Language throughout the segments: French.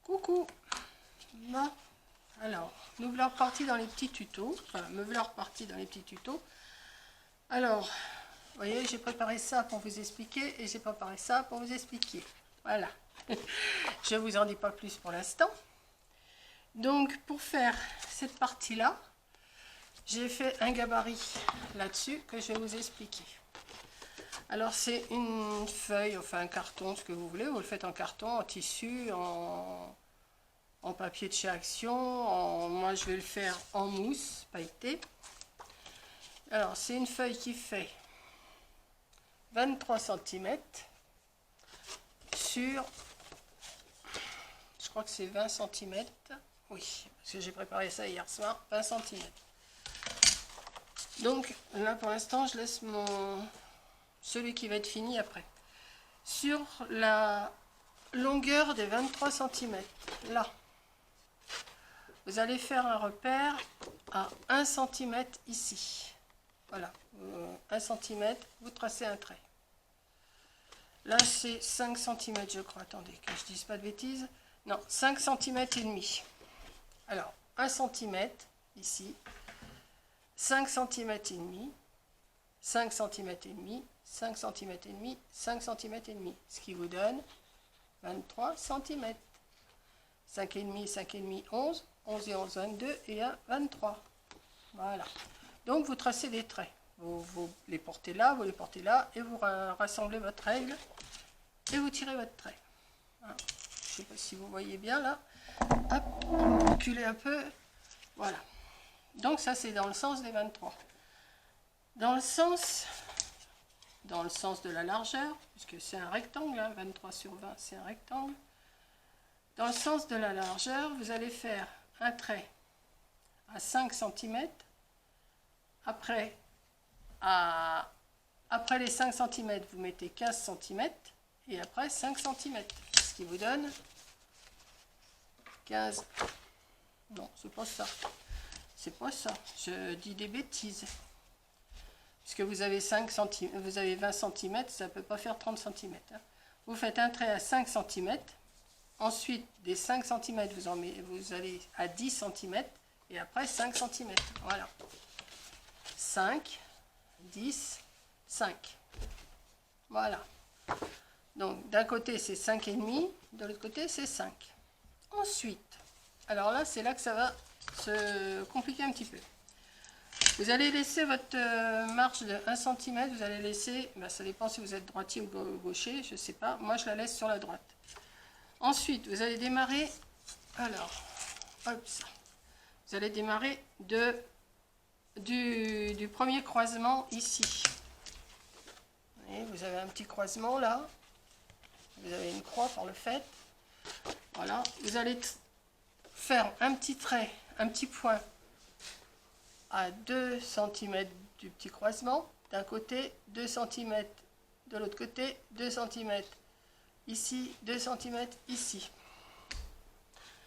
Coucou. Bon, alors, nous voilà repartis dans les petits tutos. Enfin, me voilà repartis dans les petits tutos. Alors, vous voyez, j'ai préparé ça pour vous expliquer et j'ai préparé ça pour vous expliquer. Voilà. Je ne vous en dis pas plus pour l'instant. Donc, pour faire cette partie-là, j'ai fait un gabarit là-dessus que je vais vous expliquer. Alors, c'est une feuille, enfin un carton, ce que vous voulez. Vous le faites en carton, en tissu, en papier de chez Action. Moi, je vais le faire en mousse pailletée. Alors, c'est une feuille qui fait 23 cm sur, je crois que c'est 20 cm. Oui, parce que j'ai préparé ça hier soir, 20 cm. Donc, là, pour l'instant, je laisse celui qui va être fini après. Sur la longueur des 23 cm, là, vous allez faire un repère à 1 cm ici. Voilà, 1 cm, vous tracez un trait. Là, c'est 5 cm, je crois. Attendez, que je ne dise pas de bêtises. Non, 5 cm et demi. Alors, 1 cm ici, 5 cm et demi, 5 cm et demi, 5 cm et demi, 5 cm et demi, ce qui vous donne 23 cm. 5 et demi, 5 et demi, 11, 11 et 11, 22 et 1, 23. Voilà. Donc vous tracez des traits. Vous les portez là, vous les portez là, et vous rassemblez votre règle et vous tirez votre trait. Hein. Je ne sais pas si vous voyez bien là. Hop, reculez un peu. Voilà. Donc ça c'est dans le sens des 23. Dans le sens de la largeur, puisque c'est un rectangle, hein, 23 sur 20 c'est un rectangle. Dans le sens de la largeur, vous allez faire un trait à 5 cm. Après les 5 cm, vous mettez 15 cm. Et après 5 cm. Ce qui vous donne 15. Non, c'est pas ça. C'est pas ça. Je dis des bêtises. Puisque vous avez 5 cm, vous avez 20 cm, ça ne peut pas faire 30 cm. Hein. Vous faites un trait à 5 cm. Ensuite, des 5 cm, vous allez à 10 cm. Et après 5 cm. Voilà. 5, 10, 5. Voilà. Donc, d'un côté, c'est 5,5. De l'autre côté, c'est 5. Ensuite, alors là, c'est là que ça va se compliquer un petit peu. Vous allez laisser votre marge de 1 cm. Vous allez laisser, ben, ça dépend si vous êtes droitier ou gaucher, je ne sais pas. Moi, je la laisse sur la droite. Ensuite, vous allez démarrer, alors, hop, ça. Vous allez démarrer du premier croisement ici. Et vous avez un petit croisement là. Vous avez une croix par le fait. Voilà. Vous allez faire un petit trait, un petit point à 2 cm du petit croisement. D'un côté, 2 cm. De l'autre côté, 2 cm. Ici, 2 cm, ici.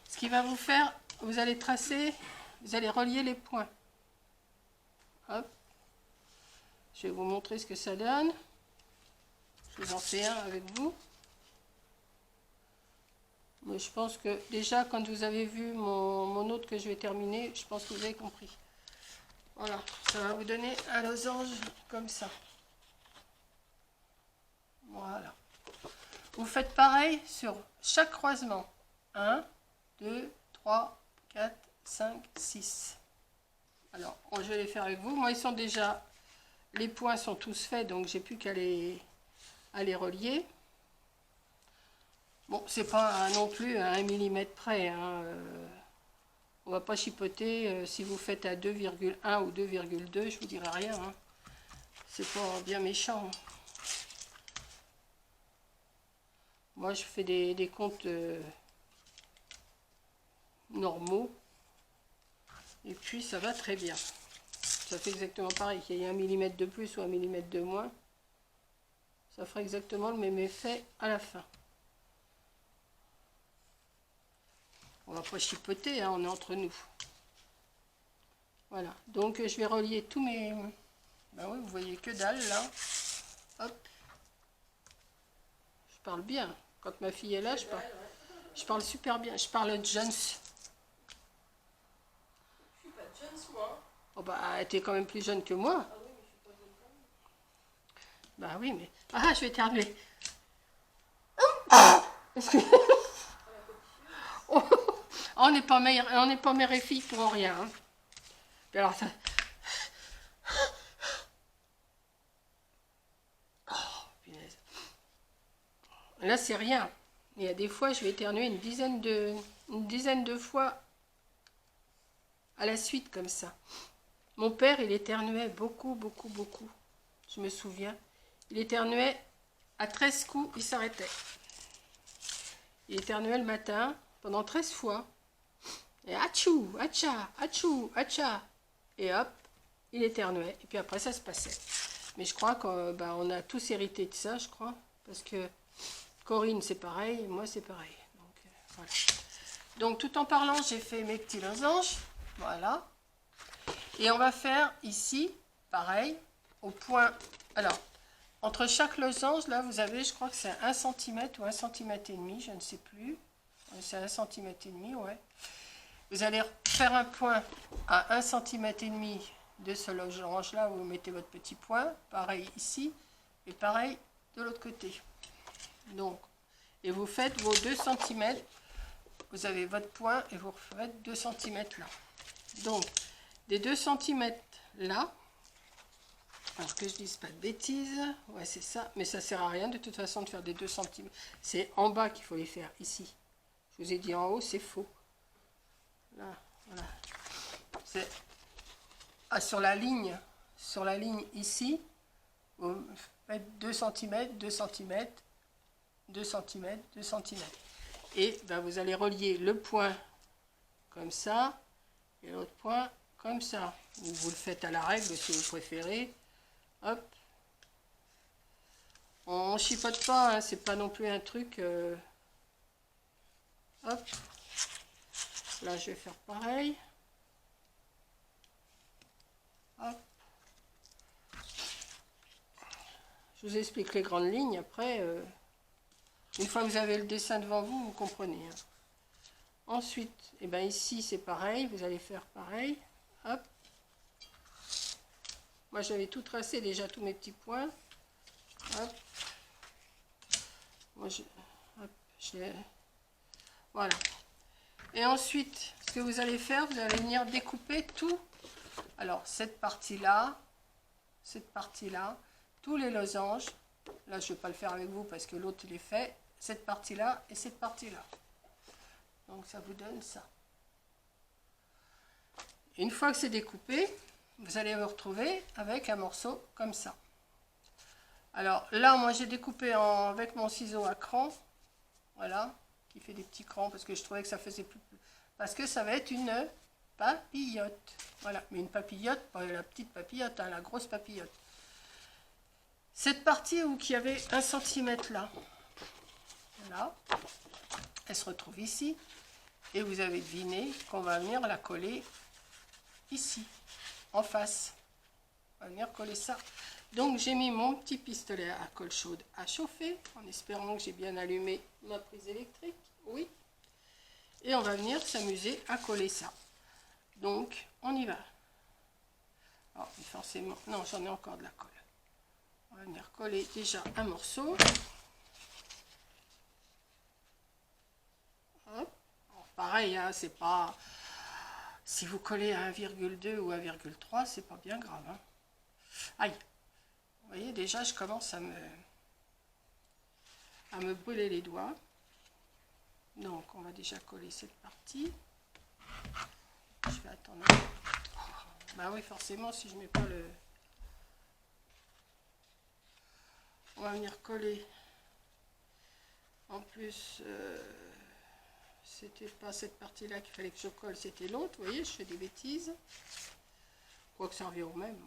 Ce qui va vous faire, vous allez tracer, vous allez relier les points. Hop. Je vais vous montrer ce que ça donne. Je vous en fais un avec vous. Mais je pense que déjà, quand vous avez vu mon autre que je vais terminer, je pense que vous avez compris. Voilà, ça va vous donner un losange comme ça. Voilà. Vous faites pareil sur chaque croisement. 1, 2, 3, 4, 5, 6. Alors, je vais les faire avec vous. Moi, ils sont déjà... Les points sont tous faits, donc j'ai plus qu'à les relier. Bon, c'est pas non plus à 1 mm près. Hein. On va pas chipoter. Si vous faites à 2,1 ou 2,2, je vous dirai rien. Hein. C'est pas bien méchant. Moi, je fais des comptes normaux. Et puis, ça va très bien. Ça fait exactement pareil. Qu'il y ait 1 mm de plus ou 1 mm de moins. Ça fera exactement le même effet à la fin. On va pas chipoter, hein, on est entre nous. Voilà. Donc, je vais relier tous mes... Ben oui, vous voyez que dalle, là. Hop. Je parle bien. Quand ma fille est là, Je parle super bien. Je parle Jones. Je suis pas Jones, moi. Oh bah, t'es quand même plus jeune que moi. Ah oui, mais je suis pas jeune comme moi. Bah oui, mais... Ah, je vais éternuer. Oh, on n'est pas mère et fille pour rien. Hein. Alors, ça... Oh, punaise. Là, c'est rien. Il y a des fois, je vais éternuer une dizaine de fois à la suite, comme ça. Mon père, il éternuait beaucoup, beaucoup, beaucoup. Je me souviens. Il éternuait à 13 coups, il s'arrêtait. Il éternuait le matin pendant 13 fois. Et atchou, atcha, atchou, atcha. Et hop, il éternuait. Et puis après, ça se passait. Mais je crois qu'on a tous hérité de ça, je crois. Parce que Corinne, c'est pareil, et moi, c'est pareil. Donc, voilà. Donc, tout en parlant, j'ai fait mes petits losanges. Voilà. Et on va faire ici, pareil, au point... Alors, entre chaque losange, là, vous avez, je crois que c'est 1 cm ou 1 cm et demi, je ne sais plus. C'est 1 cm et demi, ouais. Vous allez faire un point à 1 cm et demi de ce losange-là, où vous mettez votre petit point. Pareil ici, et pareil de l'autre côté. Donc, et vous faites vos 2 cm. Vous avez votre point et vous faites 2 cm là. Donc, des 2 cm là, parce que je ne dise pas de bêtises, ouais c'est ça, mais ça sert à rien de toute façon de faire des 2 cm. C'est en bas qu'il faut les faire, ici. Je vous ai dit en haut, c'est faux. Là, voilà. C'est sur la ligne ici, vous faites 2 cm, 2 cm, 2 cm, 2 cm. Et ben, vous allez relier le point comme ça, et l'autre point comme ça. Ou vous le faites à la règle si vous préférez. Hop. On chipote pas, hein, c'est pas non plus un truc... Hop. Là, je vais faire pareil. Hop. Je vous explique les grandes lignes. Après, une fois que vous avez le dessin devant vous, vous comprenez. Hein. Ensuite, eh ben ici, c'est pareil. Vous allez faire pareil. Hop. Moi, j'avais tout tracé déjà, tous mes petits points. Hop. Moi, voilà. Et ensuite, ce que vous allez faire, vous allez venir découper tout. Alors, cette partie-là, tous les losanges. Là, je ne vais pas le faire avec vous parce que l'autre, il est fait. Cette partie-là et cette partie-là. Donc, ça vous donne ça. Une fois que c'est découpé, vous allez vous retrouver avec un morceau comme ça. Alors là, moi j'ai découpé avec mon ciseau à cran, voilà, qui fait des petits crans parce que je trouvais que ça faisait plus... Parce que ça va être une papillote, voilà, mais une papillote, pas la petite papillote, hein, la grosse papillote. Cette partie où il y avait 1 cm là, voilà, elle se retrouve ici, et vous avez deviné qu'on va venir la coller ici, en face. On va venir coller ça. Donc j'ai mis mon petit pistolet à colle chaude à chauffer, en espérant que j'ai bien allumé ma prise électrique. Oui. Et on va venir s'amuser à coller ça. Donc on y va. Alors, forcément, non, j'en ai encore de la colle. On va venir coller déjà un morceau. Hop. Alors, pareil, hein, c'est pas... Si vous collez à 1,2 ou 1,3, c'est pas bien grave. Hein. Aïe. Vous voyez, déjà, je commence à me brûler les doigts. Donc, on va déjà coller cette partie. Je vais attendre. Bah oui, forcément, si je mets pas le... On va venir coller. En plus, c'était pas cette partie-là qu'il fallait que je colle, c'était l'autre. Vous voyez, je fais des bêtises. Quoique ça revient au même.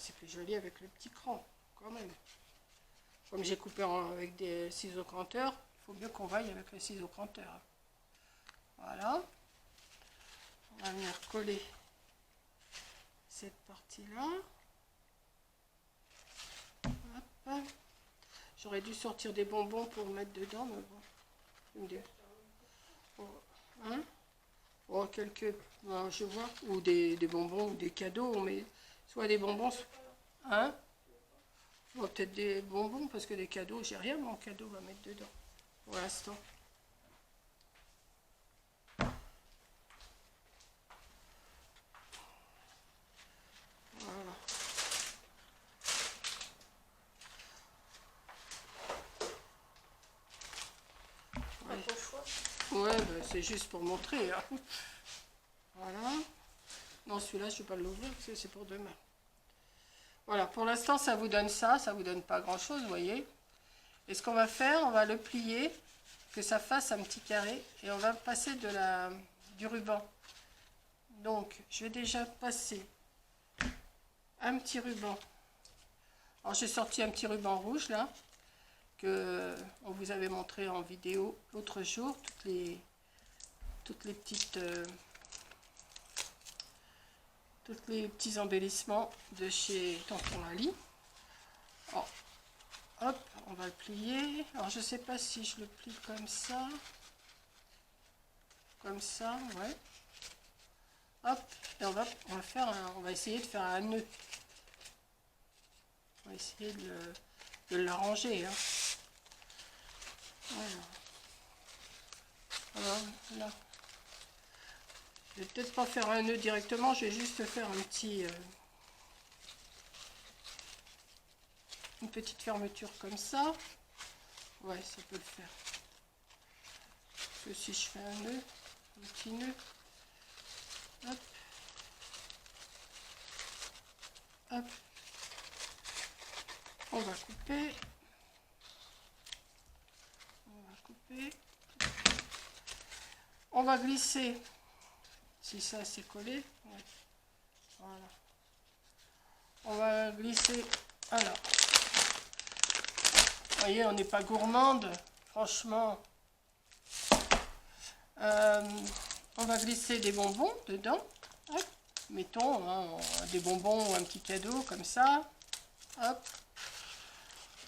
C'est plus joli avec le petit cran, quand même. Comme j'ai coupé avec des ciseaux cranteurs, il faut mieux qu'on vaille avec le ciseau cranteur. Voilà. On va venir coller cette partie-là. J'aurais dû sortir des bonbons pour mettre dedans, mais bon. Hein? Oh, quelques, je vois, ou des bonbons ou des cadeaux, mais soit des bonbons, hein? Bon, peut-être des bonbons, parce que des cadeaux, j'ai rien mon cadeau à mettre dedans, pour l'instant. Voilà. Ouais, bah, c'est juste pour montrer. Hein. Voilà. Non, celui-là, je ne vais pas l'ouvrir parce que c'est pour demain. Voilà, pour l'instant, ça vous donne ça. Ça vous donne pas grand-chose, vous voyez. Et ce qu'on va faire, on va le plier, que ça fasse un petit carré. Et on va passer du ruban. Donc, je vais déjà passer un petit ruban. Alors, j'ai sorti un petit ruban rouge, là, que on vous avait montré en vidéo l'autre jour. Toutes les petites... tous les petits embellissements de chez Tonton Ali. Oh, hop, on va le plier. Alors je sais pas si je le plie comme ça, ouais. Hop, et on va essayer de faire un nœud. On va essayer de l'arranger. Hein. Voilà. Alors, là. Je vais peut-être pas faire un nœud directement, je vais juste faire une petite fermeture comme ça. Ouais, ça peut le faire. Parce que si je fais un nœud, un petit nœud, hop, hop, on va couper, on va glisser. Si ça c'est collé, ouais. Voilà. On va glisser. Alors, vous voyez, on n'est pas gourmande, franchement. On va glisser des bonbons dedans. Hop. Mettons hein, des bonbons ou un petit cadeau comme ça. Hop.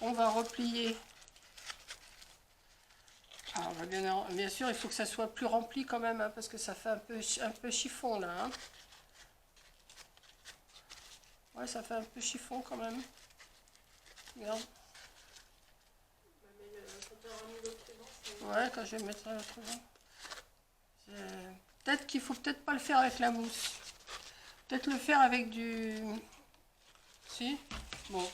On va replier. Alors, bien sûr, il faut que ça soit plus rempli quand même, hein, parce que ça fait un peu chiffon là. Hein. Ouais, ça fait un peu chiffon quand même. Regarde. Ouais, quand je vais mettre ça autrement. Peut-être qu'il faut peut-être pas le faire avec la mousse. Peut-être le faire avec du... Si. Bon.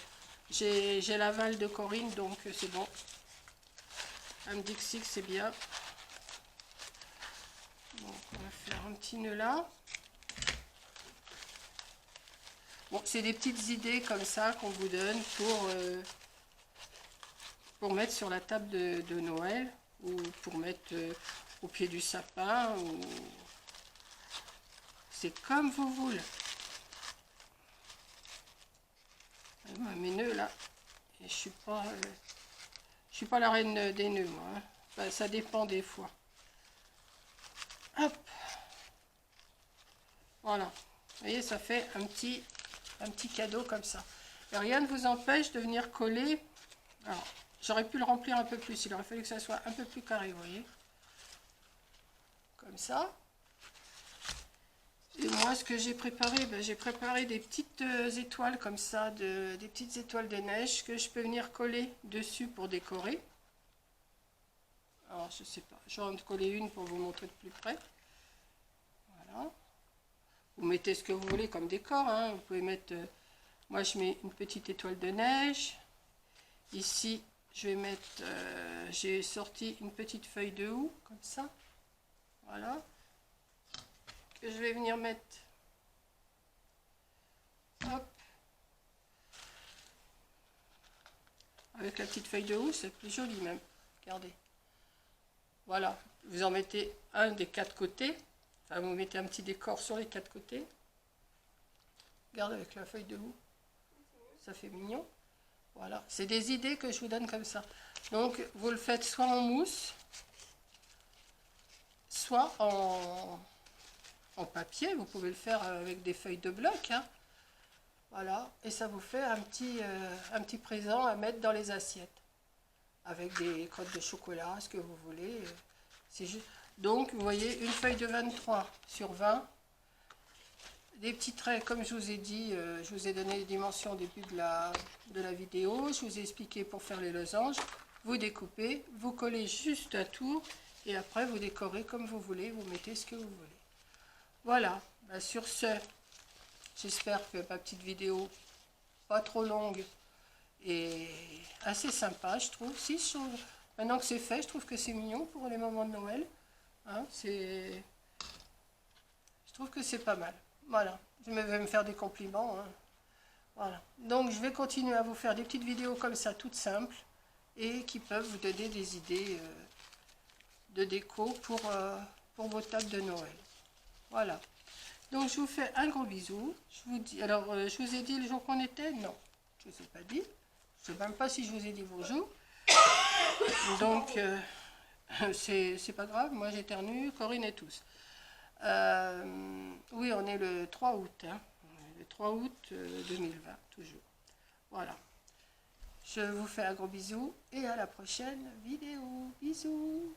J'ai l'aval de Corinne, donc c'est bon. Elle me dit que si, que c'est bien. Donc on va faire un petit nœud là. Bon, c'est des petites idées comme ça qu'on vous donne pour mettre sur la table de Noël ou pour mettre au pied du sapin. C'est comme vous voulez. Mes nœuds là, et je suis pas la reine des nœuds moi. Hein. Enfin, ça dépend des fois. Hop. Voilà. Vous voyez, ça fait un petit cadeau comme ça. Et rien ne vous empêche de venir coller. Alors, j'aurais pu le remplir un peu plus. Il aurait fallu que ça soit un peu plus carré, vous voyez. Comme ça. Et moi, ce que j'ai préparé, ben, j'ai préparé des petites étoiles comme ça, des petites étoiles de neige que je peux venir coller dessus pour décorer. Alors, je sais pas, je vais en coller une pour vous montrer de plus près. Voilà. Vous mettez ce que vous voulez comme décor. Hein. Vous pouvez mettre, moi je mets une petite étoile de neige. Ici, je vais mettre, j'ai sorti une petite feuille de houx, comme ça. Voilà. Que je vais venir mettre. Hop. Avec la petite feuille de houx, c'est plus joli même. Regardez. Voilà. Vous en mettez un des quatre côtés. Enfin, vous mettez un petit décor sur les quatre côtés. Regarde avec la feuille de houx. Ça fait mignon. Voilà. C'est des idées que je vous donne comme ça. Donc, vous le faites soit en mousse, soit en papier. Vous pouvez le faire avec des feuilles de bloc. Hein. Voilà. Et ça vous fait un petit présent à mettre dans les assiettes. avec des crottes de chocolat, ce que vous voulez. C'est juste... Donc, vous voyez, une feuille de 23 sur 20. Des petits traits, comme je vous ai dit, je vous ai donné les dimensions au début de la vidéo. Je vous ai expliqué pour faire les losanges. Vous découpez, vous collez juste un tour et après vous décorez comme vous voulez, vous mettez ce que vous voulez. Voilà, ben, sur ce, j'espère que ma petite vidéo, pas trop longue et assez sympa, je trouve. Si, maintenant que c'est fait, je trouve que c'est mignon pour les moments de Noël. Hein, je trouve que c'est pas mal. Voilà, je vais me faire des compliments. Hein. Voilà, donc je vais continuer à vous faire des petites vidéos comme ça, toutes simples, et qui peuvent vous donner des idées de déco pour vos tables de Noël. Voilà, donc je vous fais un gros bisou. Je vous dis, alors je vous ai dit le jour qu'on était? Non, je ne vous ai pas dit. Je ne sais même pas si je vous ai dit bonjour. Donc c'est pas grave, moi j'éternue, Corinne et tous. Oui, on est le 3 août, hein, le 3 août 2020, toujours. Voilà. Je vous fais un gros bisou et à la prochaine vidéo. Bisous.